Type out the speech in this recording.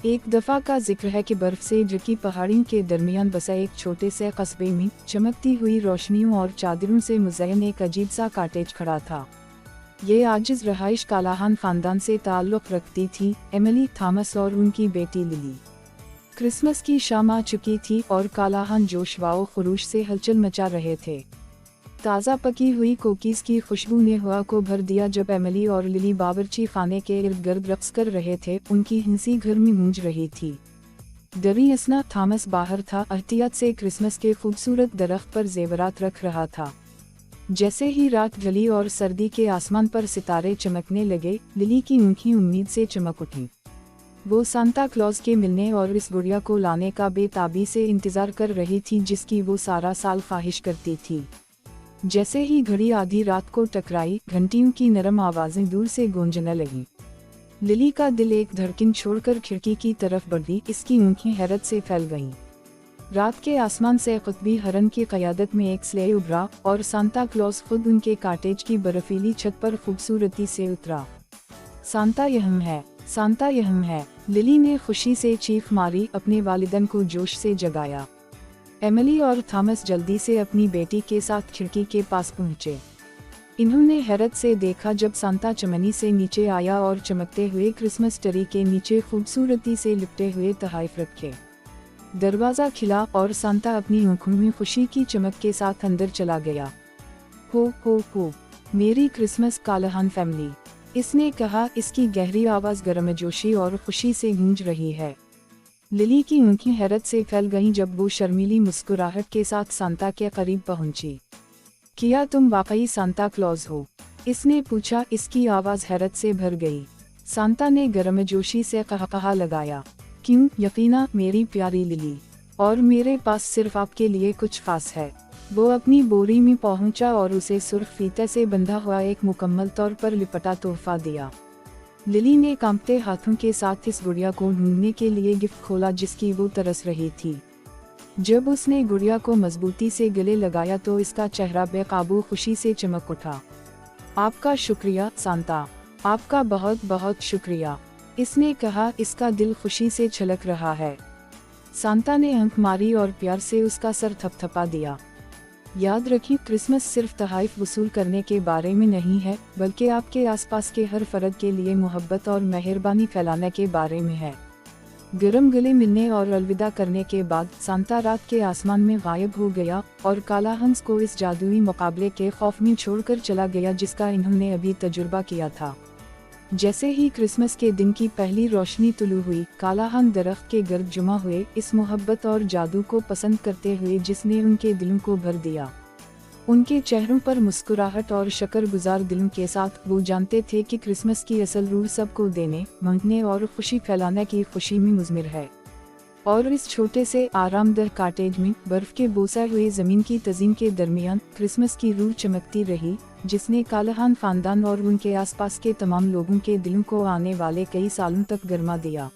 एक दफ़ा का जिक्र है कि बर्फ से ढकी पहाड़ियों के दरमियान बसा एक छोटे से कस्बे में चमकती हुई रोशनियों और चादरों से मुज़य्यन एक अजीब सा कॉटेज खड़ा था। ये आजिज़ रहाइश कालाहान ख़ानदान से ताल्लुक़ रखती थी, एमिली थॉमस और उनकी बेटी लिली। क्रिसमस की शाम आ चुकी थी और कालाहान जोश व खरूश से हलचल मचा रहे थे। ताज़ा पकी हुई कुकीज़ की खुशबू ने हवा को भर दिया जब एमिली और लिली बावर्ची खाने के इर्द गिर्द रक्स कर रहे थे। उनकी हिंसी घर में गूंज रही थी। डरी असना थॉमस बाहर था, एहतियात से क्रिसमस के खूबसूरत दरख्त पर जेवरात रख रहा था। जैसे ही रात ढली और सर्दी के आसमान पर सितारे चमकने लगे, लिली की आँखें उम्मीद से चमक उठीं। वो सांता क्लॉज के मिलने और इस गुड़िया को लाने का बेताबी से इंतज़ार कर रही थी जिसकी वो सारा साल ख्वाहिश करती थी। जैसे ही घड़ी आधी रात को टकराई, घंटियों की नरम आवाज़ें दूर से गूंजने लगीं। लिली का दिल एक धड़कन छोड़कर खिड़की की तरफ बढ़ी, इसकी आँखें हैरत से फैल गईं। रात के आसमान से कुतबी हरन की क़यादत में एक स्लेह उभरा और सांता क्लॉज खुद उनके कॉटेज की बर्फीली छत पर खूबसूरती से उतरा। सांता यहम है, सांता यहम है, लिली ने खुशी से चीख मारी, अपने वालिदैन को जोश से जगाया। एमिली और थॉमस जल्दी से अपनी बेटी के साथ खिड़की के पास पहुंचे। इन्होंने हैरत से देखा जब सांता चमनी से नीचे आया और चमकते हुए क्रिसमस ट्री के नीचे खूबसूरती से लिपटे हुए तोहफे रखे। दरवाज़ा खिला और सांता अपनी आँखों में खुशी की चमक के साथ अंदर चला गया। हो, मेरी क्रिसमस कालाहान फैमिली, इसने कहा, इसकी गहरी आवाज़ गर्मजोशी और खुशी से गूंज रही है। लिली की आँखें हैरत से फैल गईं जब वो शर्मीली मुस्कुराहट के साथ सांता के करीब पहुंची। क्या तुम वाकई सांता क्लॉज हो? इसने पूछा, इसकी आवाज़ हैरत से भर गई। सांता ने गर्मजोशी से कहा लगाया, क्यों यकीना मेरी प्यारी लिली, और मेरे पास सिर्फ आपके लिए कुछ खास है। वो अपनी बोरी में पहुंचा और उसे सुर्ख फीते से बंधा हुआ एक मुकम्मल तौर पर लिपटा तोहफा दिया। लिली ने कांपते हाथों के साथ इस गुड़िया को ढूंढने के लिए गिफ्ट खोला जिसकी वो तरस रही थी। जब उसने गुड़िया को मजबूती से गले लगाया तो इसका चेहरा बेकाबू खुशी से चमक उठा। आपका शुक्रिया सांता, आपका बहुत बहुत शुक्रिया, इसने कहा, इसका दिल खुशी से छलक रहा है। सांता ने आंख मारी और प्यार से उसका सर थपथपा दिया। याद रखिए, क्रिसमस सिर्फ तोहफे वसूल करने के बारे में नहीं है, बल्कि आपके आसपास के हर फर्द के लिए मोहब्बत और मेहरबानी फैलाने के बारे में है। गरम गले मिलने और अलविदा करने के बाद सांता रात के आसमान में गायब हो गया और कालाहंस को इस जादुई मुकाबले के खौफ में छोड़कर चला गया जिसका इन्होंने अभी तजुर्बा किया था। जैसे ही क्रिसमस के दिन की पहली रोशनी तुलू हुई, कालाहान दरख्त के गर्द जुमा हुए, इस मोहब्बत और जादू को पसंद करते हुए जिसने उनके दिलों को भर दिया। उनके चेहरों पर मुस्कुराहट और शक्र-गुजार दिलों के साथ वो जानते थे कि क्रिसमस की असल रूह सबको देने, मांगने और खुशी फैलाने की खुशी में मुज़मिर है। और इस छोटे से आरामदेह कॉटेज में बर्फ के बोसे हुए ज़मीन की तज़ीम के दरमियान क्रिसमस की रूह चमकती रही, जिसने कालाहान ख़ानदान और उनके आसपास के तमाम लोगों के दिलों को आने वाले कई सालों तक गरमा दिया।